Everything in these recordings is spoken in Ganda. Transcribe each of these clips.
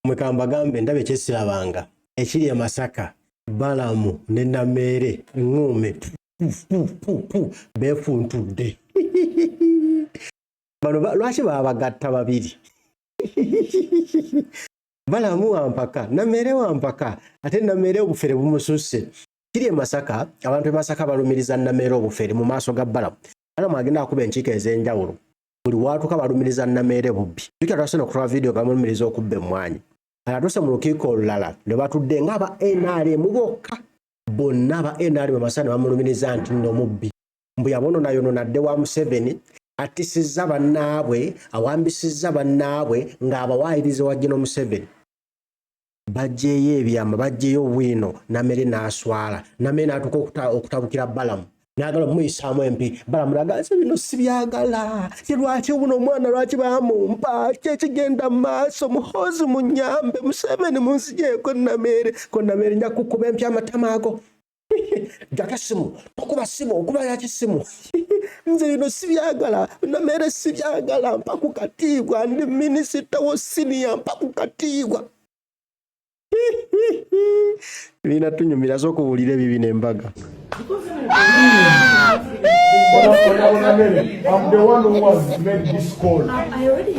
Mukamba gambe ndabe kyesirabanga ekiri e Masaka Balamu ne Namere Ngume befuntudde bano lwaki babagatta babiri Balamu wampaka Namere wampaka ate Namere obufere bumususse kiri e Masaka abantu e Masaka balumiriza Namere obufere mu maaso ga Balamu Balamu agenda akuba enkiiko ez'enjawulo buli watuka balumiriza Namere bubbi tukya twasena okutola video gamulumiriza okubba emmwanyi alatuse mu lukiiko olulala ne batudde ng'aba NRM bokka bonna aba NRM Masaka ne bamulumiriza nti nno mubbi mbu yabononayononadde wa Museveni atisizza bannaabwe awambisizza bannaabwe ng'abawaayiriza wa General Museveni bajjeeyo ebyama bajjeeyo obwino Namere n'aswala Namere n'atuuka okutabukira Balamu n'agala muyisaamu empi Balamu n'agamba bino sibyagala lwaki buno omwana lwaki bamumpa kyekigenda mu maaso muhozi munyambe Museveni munsigyeko Namere nja kukuba empya amatama ago jaka simu tokuba simu okuba yaki simu nze bino sibyagala Namere sibyagala mpa ku katiibwa ndi minisita wo senior mpa ku katiibwa bina tunyumira z'okuwulira ebibi n'embaga I'm the one who was made this call. I already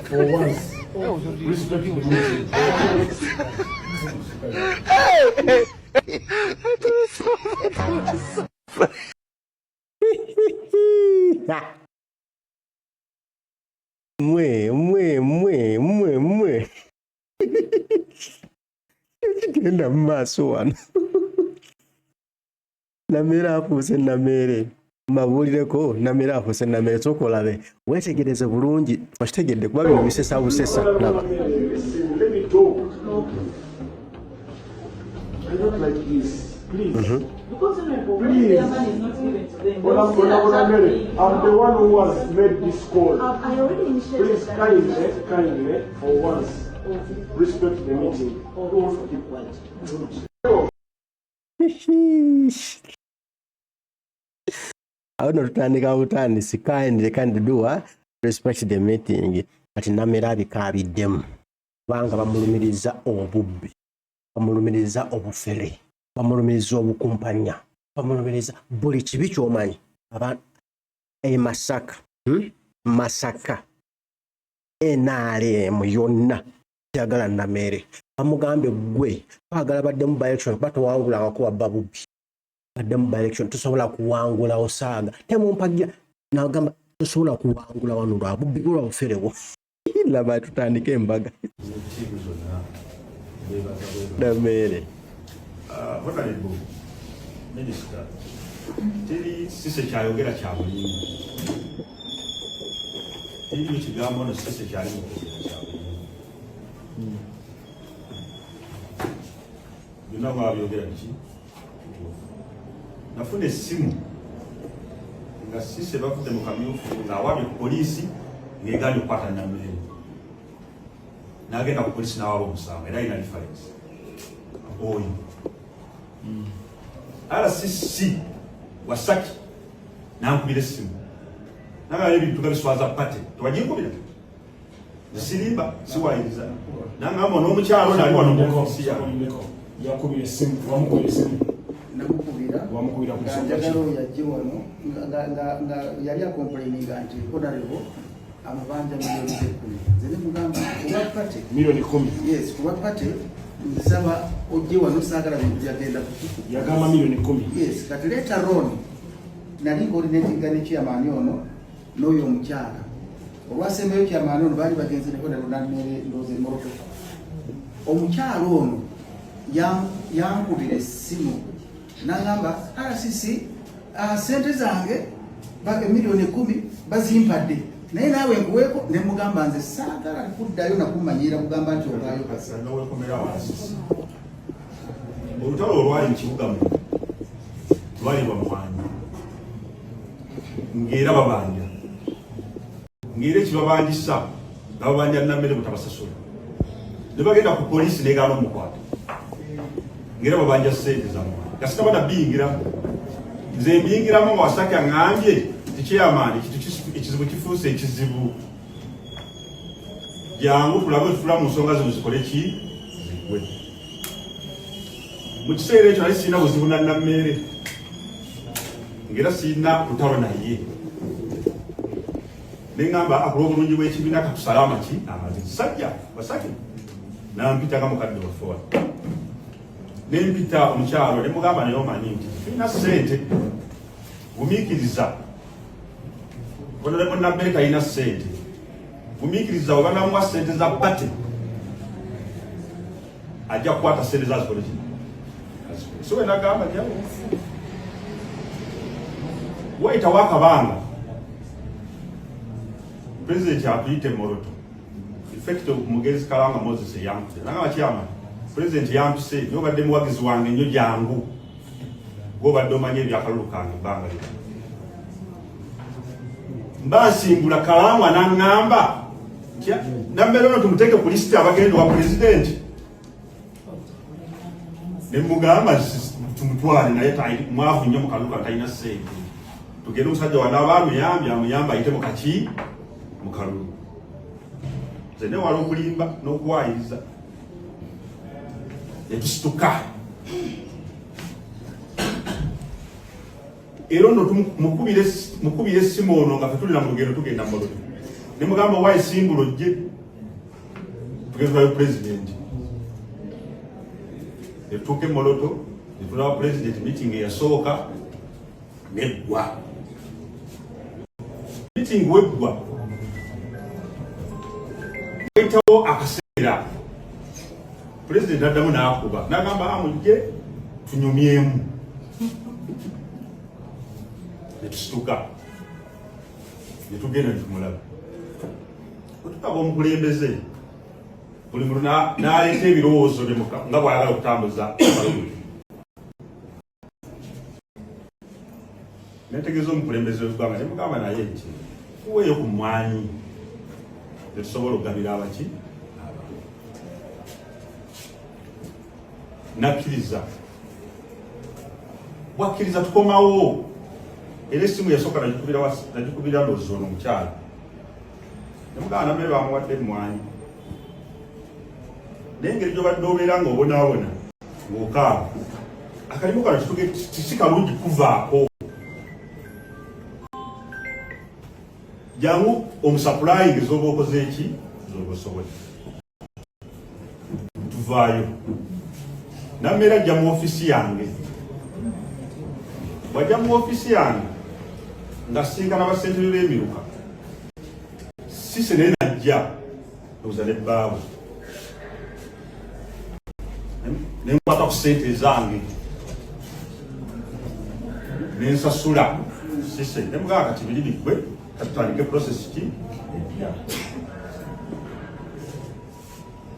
for once. Respect the meeting. mwe genda mu maaso wano Namere afuuse Namere mabuulireko Namere afuuse Namere sooka olabe weetegereze bulungi wakitegedde kuba bino bisesa busesa laba Let me talk. I don't like this. Please. Please. I'm the one who has made this call. I already initiated. Please kindly, for once, respect the meeting. Don't keep quiet. Awo tutandika butandisi kind do respect the meeting kati Namere abikaabiddemu kubanga bamulumiriza obubbi bamulumiriza obufere bamulumiriza obukumpanya bamulumiriza buli kibi ky'omanyi abantu e Masaka NRM yonna yagala Namere bamugambe gwe twagala baddemu by-election batowangula awakuba babubbi baddemu by-election tusobola kuwangula osaaga temumpagira nagamba tusobola kuwangula wano lwa bubbi lwa buferewo laba tutandika embaga Namere honorable minister teri sise kyayogera kya bulimu teri ekigambo no sise kyali mu kugera kya bulimu byonna mwabyogera ki nafuna essimu nga sise bavudde mu kamyufu ng'awabye ku poliisi ng'egaanye okukwata Namere n'agenda ku poliisi n'awaba omusango era alina reference oyo RCC Wasaki nankubira essimu nagala ebintu gabiswaza pate tewaginkubira sirimba siwayiriza nangamba n'omukyalo nali wano mu ofisi yakubira essimu wamukubira essimu wamukubira ku njagalo yajje wano nga yali akomplaininga nti honorable amabanja milioni 10 zene mugamba kuba pate milioni 10 yes kuba pate nsaba ojje wano saagala bintu byagenda yagamba milioni 10 yes kati later on nali coordinating ne chairman ono n'oyo omukyala olwasembeyo chairman ono baali bagenze ne honorable Namere ndoze moto omukyala ono yankubira essimu nangamba RCC sente zange milioni 10 bazimpadde naye naawe nkuweeko ne mugamba nze saagala kuddayo nakumanyira kugamba nti olwayo kasanga wekomera wansi olutalo olwali mu kibuga mu lwali bamwanyi ng'era babanja ng'era ekibabandisa nga babanja Namere butabasasula ne bagenda ku poliisi negaana omukwata ng'era babanja ssente zammwe kasita bana biyingira nze mbiyingiramu nga Wasaki aŋŋambye nti kyeyamaani ekizibu kifuuse ekizibu jangu tulabe tufula mu nsonga zino zikole ki zigwe mu kiseera ekyo nali sirina buzibu na Nammere ngera sirina lutalo naye nengamba akola obulungi bw'ekibiina katusala amazzi sajja basaki nampita mukadde wafowa nempita omukyalo nemugamba naye omanyi nti tulina ssente gumiikiriza Nammere talina ssente gumiikiriza oba namuwa ssente za bate ajja kukwata ssente zazikole ki sobe nagamba nti wayitawo akabanga President atuyite Moroto effect of Mugezi Kalanga Moses yampise nanga bakyama President yampise nyo badde muwagizi wange nnyo jangu go badde omanye ebyakalulu kange banga lino mbasimbula Kalangwa nangamba Nammere ono tumuteke ku list abagendo wa president nemugamba tumutwale naye tayi mwavu nnyo mukaluka talina ssente tugende omusajja wanabaami amuyamba ayite mukaki mukalulu zene wali okulimba n'okuwayiriza etusituka era nno mukubire essimu ono nga fetulina mu lugendo tugenda Moroto nemugamba wa esimbulo gye tugezwayo pulezidenti etuuke Moroto netulaba pulezidenti meeting eyasooka neggwa meeting weggwa waitawo akaseera pulezidenti addamu n'akuba n'agamba amujje tunyumyemu netusituka netugenda netumulaba otutaba omukulembeze buli muntu n'aleeta ebirowoozo nga bw'ayagala okutambuza abalulu netegeeza omukulembeze w'eggwanga nemugamba naye nti tuweeyo ku mmwanyi netusobola okugabira abaki nakkiriza bwakkiriza tukomawo era essimu yasooka nagikubira ndowooza ono omukyala nemugamba Nammere bamuwadde emmwanyi naye engeri gy'obadde obeera ng'obonaabona ng'okaaba akalimu kano si kalungi kuvaako jangu omusapulayingi z'oba okoze eki z'oba osobola tuvaayo Nammere ajja mu ofisi yange bw'ajja mu ofisi yange nga sisinkana basentebe b'emiruka sise naye najja oza ne bbaawe nenkwata ku ssente zange nensasula sise nemugamba kati biri biggwe katutandike process ki empya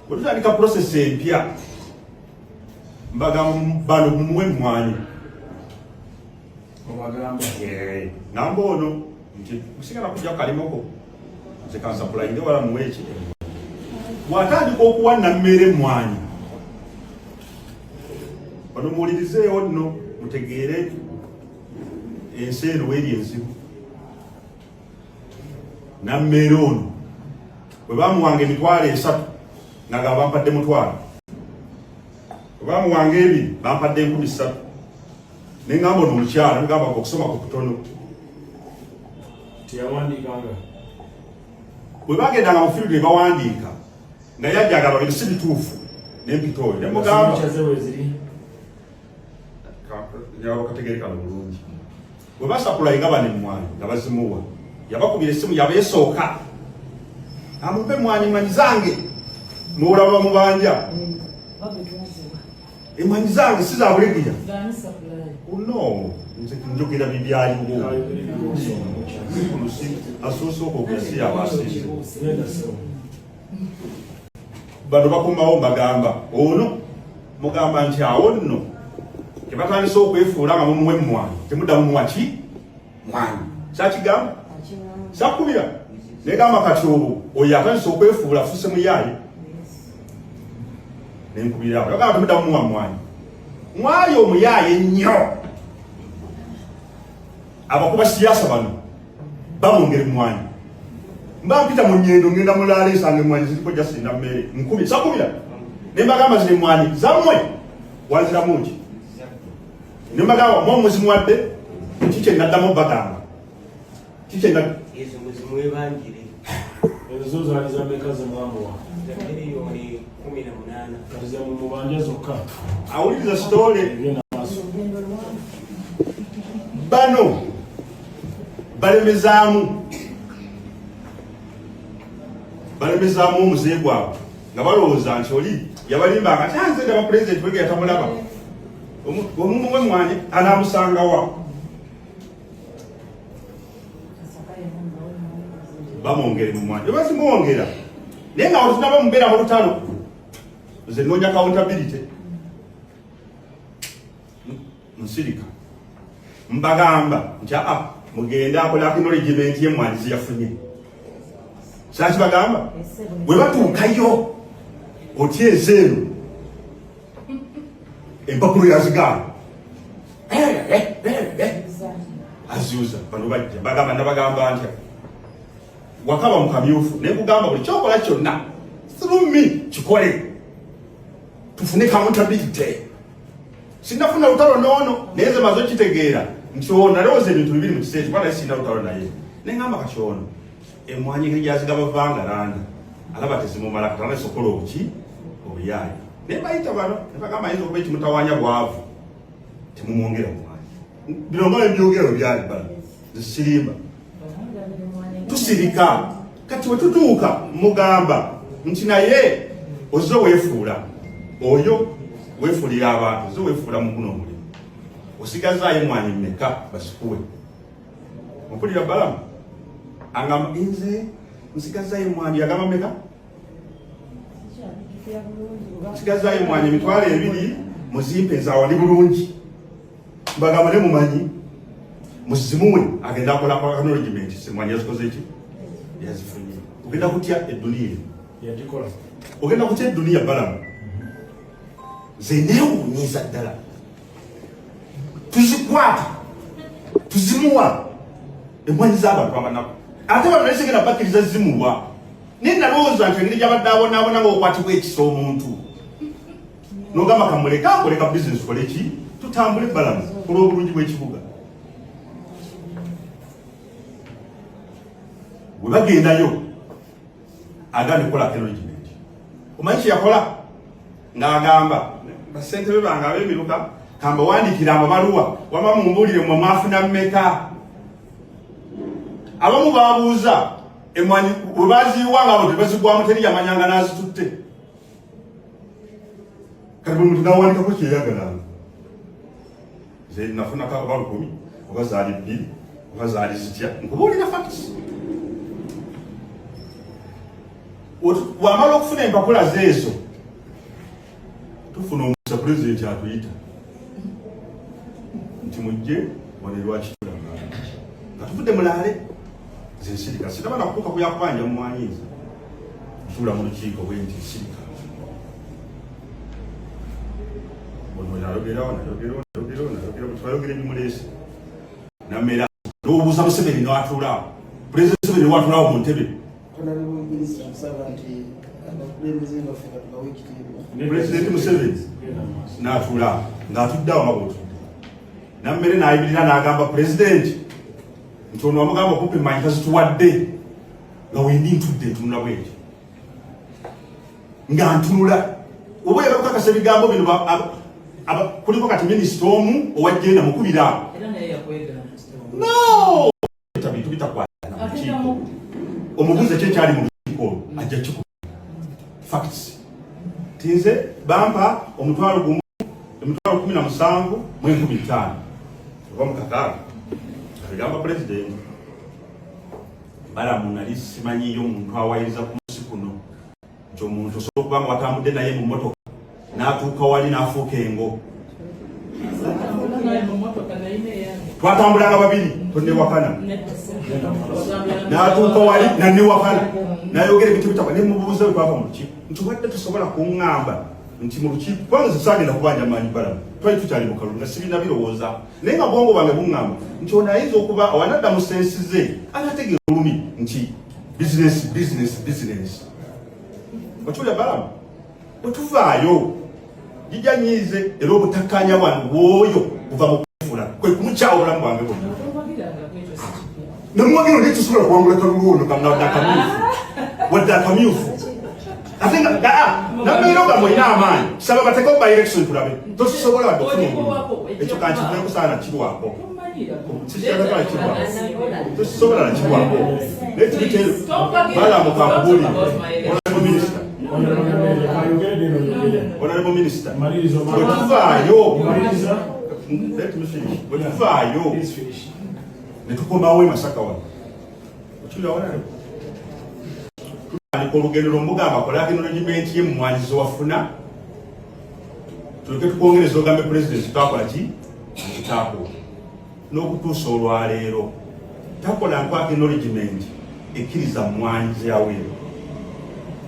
bwe tutandika process empya mbagamba bano mumuwe emmwanyi ngamba ono nti musigala kujja kalimoko nze kansapulayinge wala muweeki bw'atandika okuwa Nammere emmwanyi bano muwulirizeewo nno mutegeere ensi eno weeri enzibu Nammere ono bwe bamuwanga 3,000 naga bampadde 1,000 bwe bamuwanga 2 bampadde 3,000 nengamba ono omukyala ngamba okusoma ku kutono bwe bagendanga mu field ne bawandiika nga yajjagala ebyo si bituufu nempita oyo nemugamba kategerekano bulungi bwe basapulayinga bano emmwanyi nga bazimuwa yabakubira essimu yaba esooka amupe emmwanyi zange n'olaba bamubanja emmwanyi zange si za bulegeya no njogera bibyaliwo asoosooka okwesi abasize bano bakomawo mbagamba ono mugamba nti awo nno tebatandise okwefuula nga mumuwe emmwanyi temudda mumuwa ki mwanyi kyakigamba sakubira negamba kati olwo oyo atandise okwefuula afuse muyaayi nenkubirawo agamba temudda mumuwa mwanyi mwayi omuyaayi ennyo abakuba siyasa bano bamwongera emmwanyi mba mpita mu nnyendo ngenda mulala esange mwanyi ziriko jasinda mmere nkumi sakubira ne mbagamba zile mwanyi zammwe wazira mungi ne mbagamba mwa muzimu wadde kiche naddamu bagamba kiche na yesu muzimu ebanjire ezo zali za bekaze mwamu wa miliyoni 18 kaza mu mubanja zokka awuliriza story ngena maso bano balemezaamu omuzeyi gwabwe nga balowooza nti oli yabalimbanga nti anze ndaba pulezidenti wege yatamulaba omumu we mwanye anaamusangawa bamwongere mu mwanya oba simuwongera naye nga otunaba mubeera mu lutalo nze noonya accountability nsirika mbagamba nti mugende akola acknowledgement y'emmwanyi ziyafunye saki bagamba bwe batuukayo otyezeero empapuro yazigaana aziuza bano bajja bagamba nabagamba ntya wakaba mu kamyufu naye kugamba buli kyokola kyonna through me kikole tufune accountability sinafuna lutalo noono naye nze maze okitegeera nti ono nalowooza ebintu bibiri mu kiseera kuba naye sina lutalo naye neŋŋamba kati ono emmwanyi ngeri gyazigaba vangalanda alaba tezimumala katana sokola obuki obuyaayi naye bayita bano ne bagamba ayinza okuba ekimutawanya bwavu temumwongera mumwanyi bino nga ebyogero byali bano zisirimba tusirika kati we tutuuka mugamba nti naye ozze weefuula oyo weefuulira abantu ozze weefuula mu guno omulimu osigazaayo emmwanyi mmeka basikuwe mpulira balamu angamba nze nsigazaayo emmwanyi yagamba mmeka nsigazaayo emmwanyi emitwalo 2 muzimpe nzawali bulungi mbagamba ne mumanyi muzimuwe agenda akola acknowledgement semwanyi yazikoze ki yazifunye ogenda kutya edduniya yagikola ogenda kutya edduniya balamu ze neewuunyiza ddala tuzikwata tuzimuwa emmwanyi z'abantu abanaku ate bano naye segenda bakkiriza zimuwa naye nalowooza nti engeri gyabadde abonaabona ng'okwatibwa ekisa omuntu n'ogamba kamuleka akoleka bizinesi kole ki tutambule balamu olw'obulungi bw'ekibuga bwe bagendayo agenda kukola acknowledgement omanyi kyeyakola ng'agamba basentebe bange ab'emiruka kamba wandikira amabaluwa wama mumbuulire mwe mwafuna mmeka abamu babuuza emmwanyi bwe baziiwanga abo tebazigwamu teri yamanyanga n'azitutte kati buli muntu nawandikako kyeyagalanga ze nafunako aba 10 oba zaali 2 oba zaali zitya nkubuulira facts wamala okufuna empapula zeezo tufuna omusa pulezidenti atuyita nti mujje wane lwakitulanga nga tuvudde mulaale zensirika sinaba nakutuuka kuyakubanja mu mwanyiza ntuula mu lukiiko bwe nti nsirika ono nayogerawo twayogera ebimuleese nammera nobuuza Museveni n'atuulaawo pulezidenti Museveni watuulaawo mu ntebe pulezidenti Museveni n'atuulaawo ng'atuddeawo nga bwotudde nammere n'ayimirira n'agamba pulezidenti nti ono wamugamba okumpa emmanyi tazituwadde nga wendi ntudde ntunula bwekyo nga ntunula oba oyagala kukakasa ebigambo bino kuliko kati minisita omu owajjenda mukubira no bintu bitakwatana mu lukiiko omubuuza kyekyali mu lukiiko ajja kikuba facts tinze bampa omutwalo 17 mu 15 oba mukakaaga agamba pulezidenti balamu nali simanyiyo omuntu awayiriza ku nsi kuno nti omuntu osobola okuba nga watambudde naye mu mmotoka n'atuuka wali n'afuuka engo twatambulanga babiri tonnewakana n'atuuka wali nannewakana nayogera ebintu bitakwa ne mubuuza bwe twava mu lukiiko nti wadde tosobola kuŋŋamba nti mu lukiiko kubanga zisagenda kubanja maanyi balamu twali tukyali mu kalulu nga sibina birowooza naye nga bwongo bwange buŋŋamba nti ono ayinza okuba awanadda mu sensi ze anategeera olumi nti business ochula balamu otuvaayo gijanyize era obutakanya bwange bwoyo kuva mu kufuna kwe kumukyawo obulamu bwange bwonna nemwagiro nekitusobola kuwangula kaluluuno wadde akamyufu ate nga nabeera nga mwina amaanyi saba bateko by election tulabe tosobola wadde okufuna omulimu ekyo kankivuye kusaana kirwako tosobola nakirwako naye tubiteero balamu kankubulire Honorable Minister, bwetuvaayo netukomawo Masaka wano olugendo lwomugamba kolako enologimenti ye mumwanyi zewafuna tuleke tukwongereza ogambe pulezidenti twakola ki kitako n'okutuusa olwaleero takola nkwaka enologimenti ekkiriza mumwanyi zeyaweero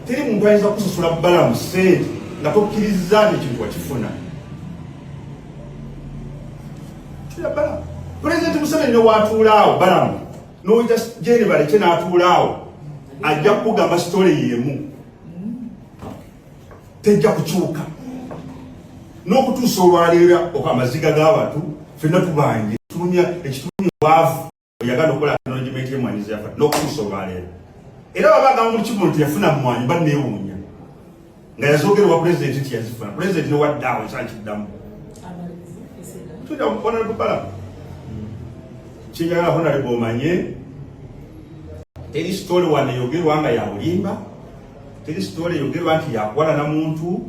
teri muntu ayinza kusasula balamu sente nga tokkiriza nekintu wakifuna pulezidenti Museveni newatuulaawo balamu noyita jeni baleke n'atuulaawo ajja kukugamba sitole yemu tejja kukyuka n'okutuusa olwaleera amaziga g'abantu ffenna tubanje ekitulumya bwavu oyagala okukola enologimenti y'emwanyi zeyafa n'okutuusa olwaleero era babagamba mu kibuno teyafuna mumwanyi banneewuunya nga yazoogerwa pulezidenti nti yazifuna pulezidenti newaddaawo ekyakiddamu onalebubala kinjagala honalebe omanye teri sitole wano eyogerwa nga yabulimba teri sitole eyogerwa nti yakwala na muntu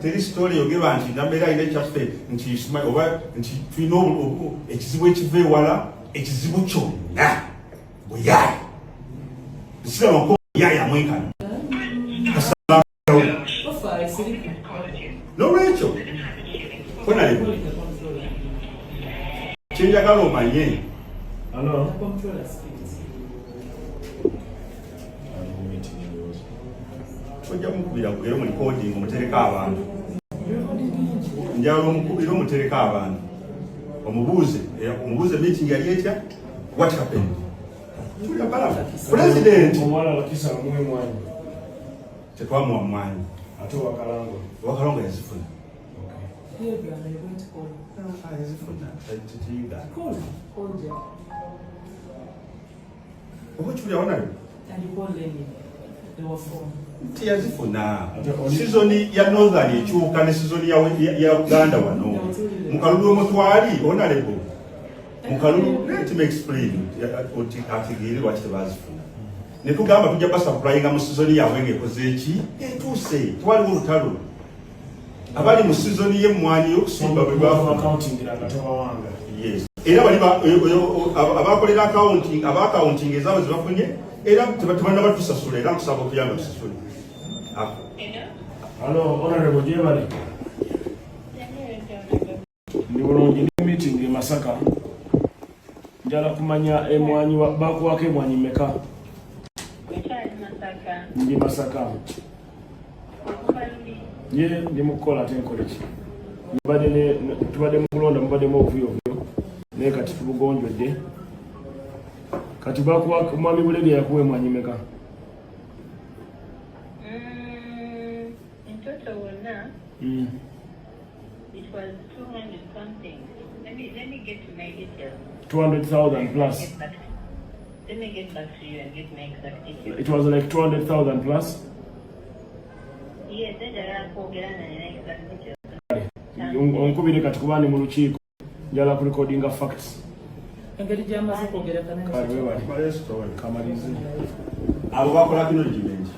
teri sitole eyogerwa nti nabeera alina ekyaffe nti oba nti tulina ekizibu ekiva ewala ekizibu kyonna bweyaali Sila yaya mwekana. No Rachel. Kuna lebo. Chenja kalo manye. Hello. Oja mukubira kugero mu recording omutereka abantu. Njalo mukubira omutereka abantu. Omubuuze meeting yali etya? What happened? President omwana lakisa mwe mwanyi tetwamuwa mwanyi ate wakalango yazifuna oba kibulyawona tiyazifuna sizoni ya northern ekyuka ne sizoni ya Uganda wano mukalulu omutwali onalebo mukalulu let me explain atigere lwaki tebazifuna netugamba tujja basapurayinga mu sizoni yaabwe ng'ekoze eki etuuse twaliwo olutalo abali mu sizoni y'emmwanyi y'okusimba bwe bafuna yes era bali abakolera abakawuntinga ezaabwe zebafunye era tebanna batusasula era nkusaba okuyamba tusasule Hello, Honorable Jebali. Ndi bulungi ndi meeting e Masaka. Njala kumanya emwanyi bakuwako emwanyi meka. Ndi Masaka. Ye ndi mukola tenkola ki. Tubadde mu kulonda mubadde mu ovuyo naye kati tubugonjodde. Kati bakuwako mwami Bulegya yakuwa emwanyi meka. It was 200 something. Let me get to my details. 200,000 plus. Let me get back to you and get my exact details. It was like 200,000 plus. Yes, then there are 4 grand and exact details. Onkubire kati kubani mu lukiiko njala ku recording facts. Engeri gy'amaze kwogera kamalize. Abo bakola kino ligimenji.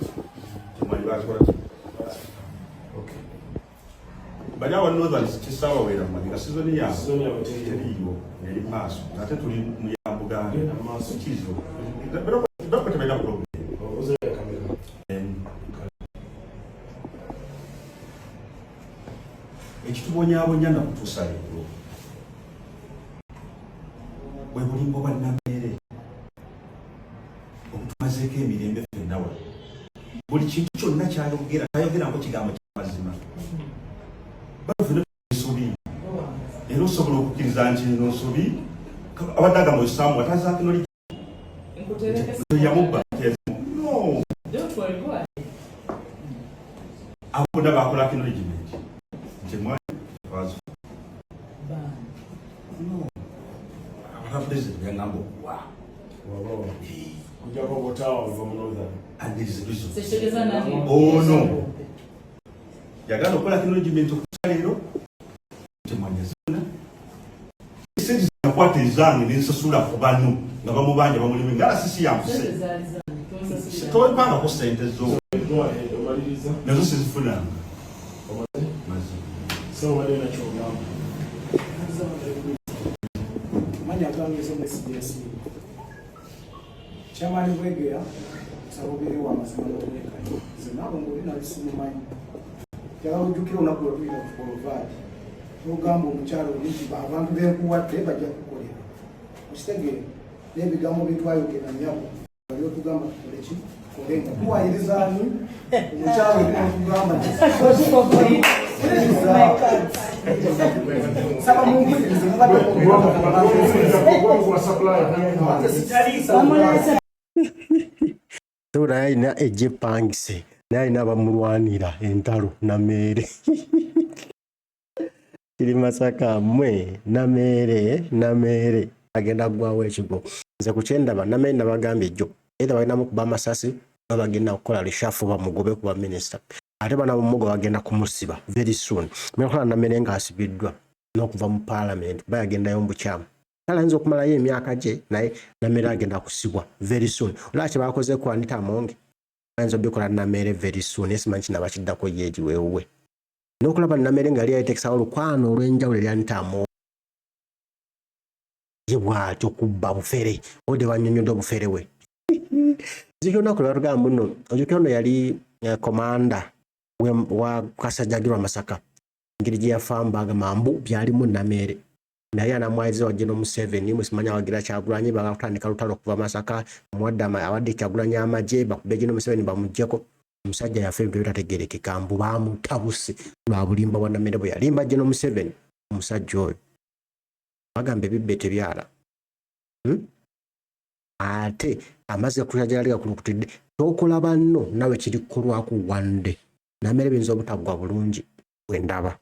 Kimali bakola. Okay. Bali awo northern kisawa wera mali sizoni ya teriyo neri maaso ate tuli mu yambuganda maaso kizo bako tebenda problem oze kamera ekitubonyabonya na kutuusa leero bwe bulimbo bannambeere obutumazeeko emirembe ffenna wa buli kintu kyonna kyayogera tayogerako kigambo kyamazima bafuna ensobi era osobola okukkiriza nti eno nsobi abadde agamba osamu atazakinoli yamubba Abo bakola acknowledgement. Ntemwa fazo. No. President yangambo wa. Wow. Kujako botawa from northern. And this is the reason. Seshegeza nani? Oh no. Yagano kola acknowledgement okusalero. Ntemwa nyazina. Sente zakwata ezange n'ensasula ku bantu nga bamubanja bamulimi ngala sisi yampuse. Sitopanga ku sente zo. Nazo sizifunanga. So wale na chogamba. Manya gange zo mesijes. Chamani bwegera sabobere wa masana n'obeka. Zinabo ngoli na bisimu manyi. Yala ujukira unakuwa tuina provide. Ogamba omukyalo nti abantu benkuwadde bajja kukolera okitegere n'ebigambo byetwayogera nyabo bali otugamba tukole ki kolenga tuwayirizaani omukyalo ekutugamba saba mumpulirize Tora yalina ejepangise naye alina abamulwanira entalo Namere. Kiri Masaka mwe Namere agenda gwawo ekigo. Nze ku kyendaba Namere nabagambye jjo era balinamu kuba amasasi bagenda kukola lishafu bamugobe kuba minisita. Ate bana bumugo bagenda kumusiba very soon. Mwekola Namere nga asibiddwa n'okuva mu parliament bayagendayo mu bukyamu. Kala nzo kumalayo emyaka gye naye Namere agenda kusibwa very soon. Olwaki bakoze ku Anita Amonge nzo bikola Namere very soon. Esimanyi kinaba kiddako yeegi wewe. Nokulaba Namere nga yali yateekesa olukwano olw'enjawulo eri Anita Amonge. Ye bw'atyo kubba bufere ode banyonyodde obufere we. Zikyo olunaku lwe batugamba muno ojjukira ono yali komanda wa Kasajjagirwa Masaka. Engeri gye yafamba agamba mbu byalimu Namere. Naye anamwayiza wa General Museveni musimanya awagira Kyagulanyi bakatandika lutalo okuva Masaka awadde Kyagulanyi amagye bakubbe General Museveni bamuggyeko. Omusajja yafe ebintu bitategeerekeka mbu baamutabuse lwa bulimba bwa Namere bwe yalimba General Museveni. Omusajja oyo bagamba ebibbe tebyala. Ate amaze kujajalika kulukutidde tokola banno nawe kiri kukolwako wande. Namere binza obutaggwa bulungi bwe ndaba.